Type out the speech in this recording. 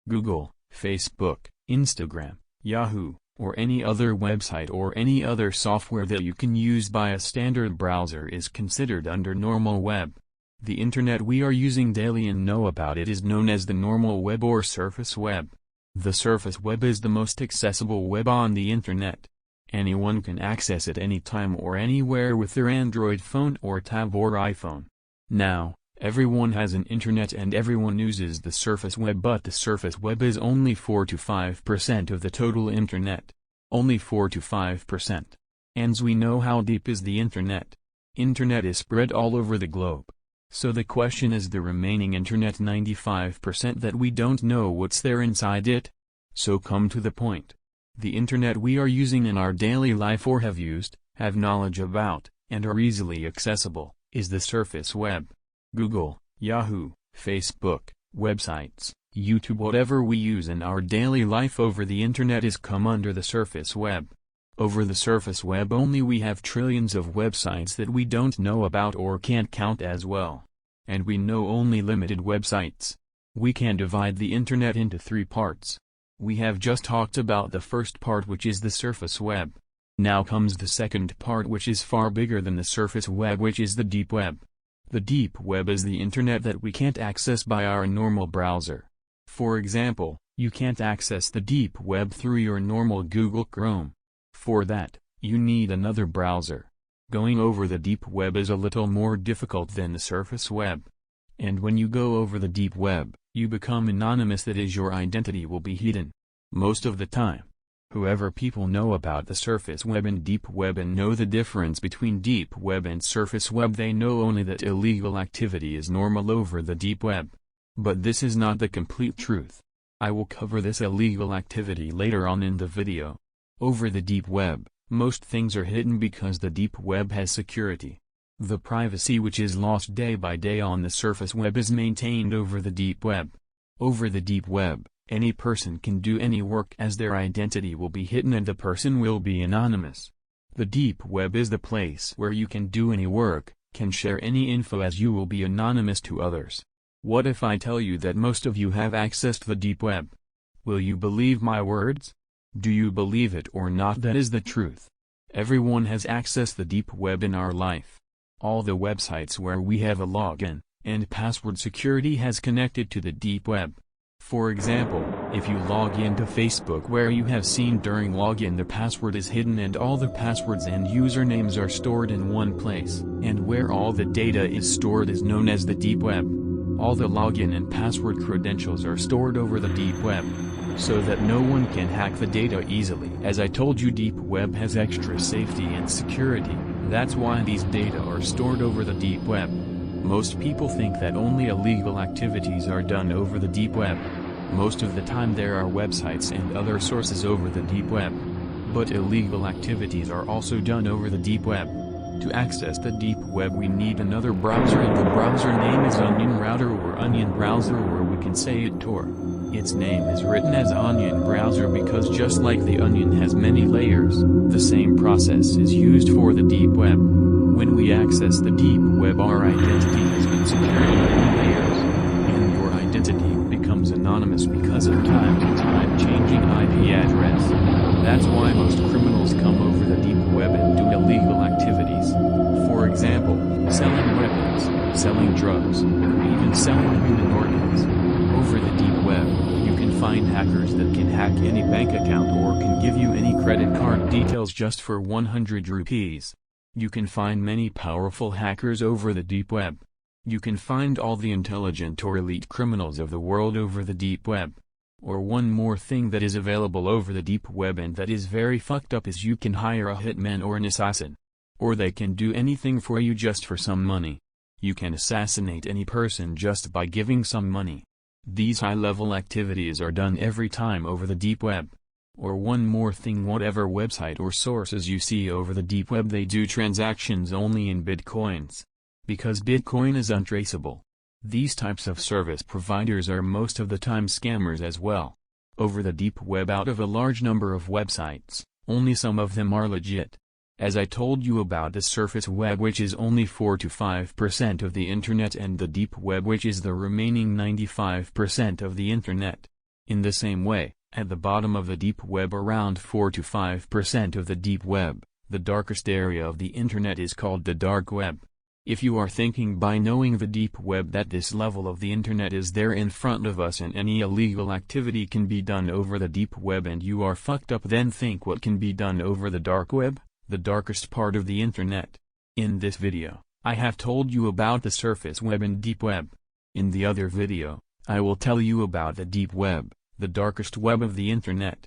Google, Facebook, Instagram, Yahoo, or any other website or any other software that you can use by a standard browser is considered under normal web. The internet we are using daily and know about it is known as the normal web or surface web. The surface web is the most accessible web on the internet. Anyone can access it anytime or anywhere with their Android phone or tab or iPhone. Now, everyone has an internet and everyone uses the surface web, but the surface web is only 4 to 5% of the total internet. Only 4 to 5%. And we know how deep is the internet. Internet is spread all over the globe. So the question is the remaining internet 95% that we don't know what's there inside it? So come to the point. The internet we are using in our daily life or have used, have knowledge about, and are easily accessible, is the surface web. Google, Yahoo, Facebook, websites, YouTube, whatever we use in our daily life over the internet is come under the surface web. Over the surface web only we have trillions of websites that we don't know about or can't count as well. And we know only limited websites. We can divide the internet into 3 parts. We have just talked about the first part, which is the surface web. Now comes the second part, which is far bigger than the surface web, which is the deep web. The deep web is the internet that we can't access by our normal browser. For example, you can't access the deep web through your normal Google Chrome. For that, you need another browser. Going over the deep web is a little more difficult than the surface web. And when you go over the deep web, you become anonymous, that is, your identity will be hidden. Most of the time. However, people know about the surface web and deep web and know the difference between deep web and surface web. They know only that illegal activity is normal over the deep web. But this is not the complete truth. I will cover this illegal activity later on in the video. Over the deep web, most things are hidden because the deep web has security. The privacy which is lost day by day on the surface web is maintained over the deep web. Over the deep web, any person can do any work as their identity will be hidden and the person will be anonymous. The deep web is the place where you can do any work, can share any info, as you will be anonymous to others. What if I tell you that most of you have accessed the deep web? Will you believe my words? Do you believe it or not? That is the truth. Everyone has accessed the deep web in our life. All the websites where we have a login and password security has connected to the deep web. For example, if you log into Facebook, where you have seen during login the password is hidden and all the passwords and usernames are stored in one place, and where all the data is stored is known as the deep web. All the login and password credentials are stored over the deep web, so that no one can hack the data easily. As I told you, deep web has extra safety and security. That's why these data are stored over the deep web. Most people think that only illegal activities are done over the deep web. Most of the time there are websites and other sources over the deep web. But illegal activities are also done over the deep web. To access the deep web we need another browser, and the browser name is Onion Router or Onion Browser, or we can say it Tor. Its name is written as Onion Browser because just like the onion has many layers, the same process is used for the deep web. When we access the deep web, our identity has been secured in many layers, and your identity becomes anonymous because of time-to-time changing IP address. That's why most criminals come over the deep web and do illegal activities. For example, selling weapons, selling drugs, or even selling human organs. Over the deep web, you can find hackers that can hack any bank account or can give you any credit card details just for 100 rupees. You can find many powerful hackers over the deep web. You can find all the intelligent or elite criminals of the world over the deep web. Or one more thing that is available over the deep web and that is very fucked up is you can hire a hitman or an assassin. Or they can do anything for you just for some money. You can assassinate any person just by giving some money. These high-level activities are done every time over the deep web. Or one more thing, whatever website or sources you see over the deep web, they do transactions only in bitcoins. Because Bitcoin is untraceable. These types of service providers are most of the time scammers as well. Over the deep web, out of a large number of websites, only some of them are legit. As I told you about the surface web, which is only 4 to 5% of the internet, and the deep web, which is the remaining 95% of the internet. In the same way, at the bottom of the deep web, around 4 to 5% of the deep web, the darkest area of the internet is called the dark web. If you are thinking by knowing the deep web that this level of the internet is there in front of us and any illegal activity can be done over the deep web and you are fucked up, then think what can be done over the dark web, the darkest part of the internet. In this video, I have told you about the surface web and deep web. In the other video, I will tell you about the deep web, the darkest web of the internet.